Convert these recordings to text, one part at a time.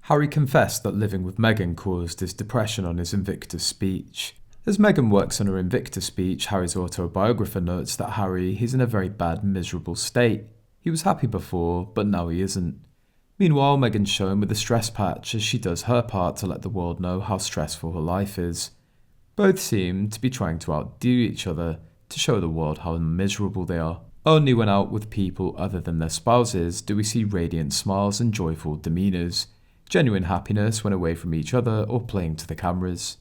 Harry confessed that living with Meghan caused his depression on his Invictus speech. As Meghan works on her Invictus speech, Harry's autobiographer notes that he's in a very bad, miserable state. He was happy before, but now he isn't. Meanwhile, Meghan's shown with a stress patch as she does her part to let the world know how stressful her life is. Both seem to be trying to outdo each other to show the world how miserable they are. Only when out with people other than their spouses do we see radiant smiles and joyful demeanours, genuine happiness when away from each other or playing to the cameras.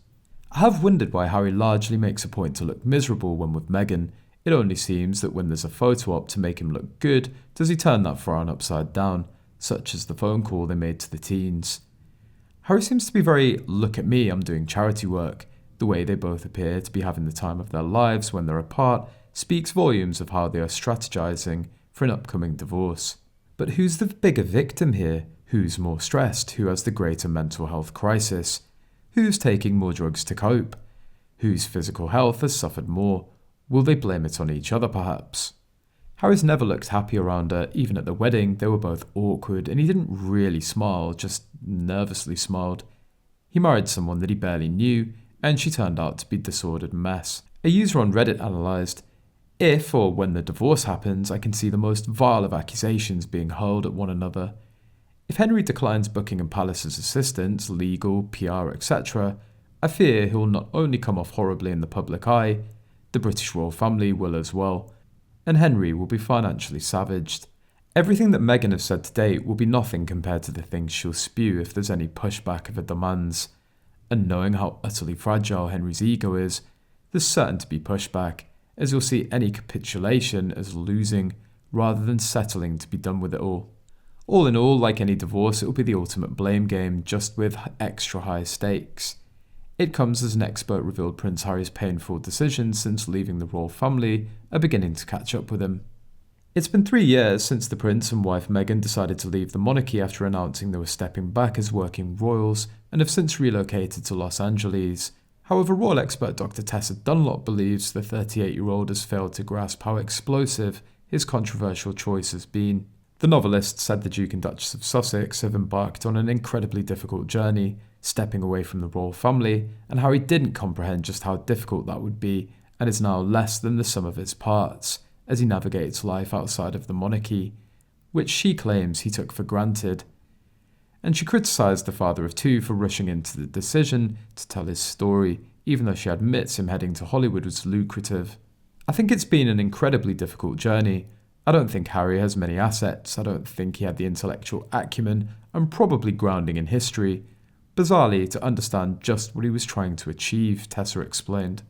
I have wondered why Harry largely makes a point to look miserable when with Meghan. It only seems that when there's a photo op to make him look good, does he turn that frown upside down, such as the phone call they made to the teens. Harry seems to be very, look at me, I'm doing charity work. The way they both appear to be having the time of their lives when they're apart speaks volumes of how they are strategizing for an upcoming divorce. But who's the bigger victim here? Who's more stressed? Who has the greater mental health crisis? Who's taking more drugs to cope? Whose physical health has suffered more? Will they blame it on each other perhaps? Harry's never looked happy around her. Even at the wedding, they were both awkward and he didn't really smile, just nervously smiled. He married someone that he barely knew and she turned out to be a disordered mess. A user on Reddit analysed, if or when the divorce happens, I can see the most vile of accusations being hurled at one another. If Henry declines Buckingham Palace's assistance, legal, PR, etc., I fear he'll not only come off horribly in the public eye, the British royal family will as well, and Henry will be financially savaged. Everything that Meghan has said to date will be nothing compared to the things she'll spew if there's any pushback of her demands. And knowing how utterly fragile Henry's ego is, there's certain to be pushback, as you'll see any capitulation as losing rather than settling to be done with it all. All in all, like any divorce, it will be the ultimate blame game, just with extra high stakes. It comes as an expert revealed Prince Harry's painful decisions since leaving the royal family are beginning to catch up with him. It's been 3 years since the prince and wife Meghan decided to leave the monarchy after announcing they were stepping back as working royals and have since relocated to Los Angeles. However, royal expert Dr. Tessa Dunlop believes the 38-year-old has failed to grasp how explosive his controversial choice has been. The novelist said the Duke and Duchess of Sussex have embarked on an incredibly difficult journey, stepping away from the royal family, and Harry didn't comprehend just how difficult that would be and is now less than the sum of its parts as he navigates life outside of the monarchy, which she claims he took for granted. And she criticised the father of two for rushing into the decision to tell his story, even though she admits him heading to Hollywood was lucrative. I think it's been an incredibly difficult journey. I don't think Harry has many assets, I don't think he had the intellectual acumen and probably grounding in history, bizarrely to understand just what he was trying to achieve, Tessa explained.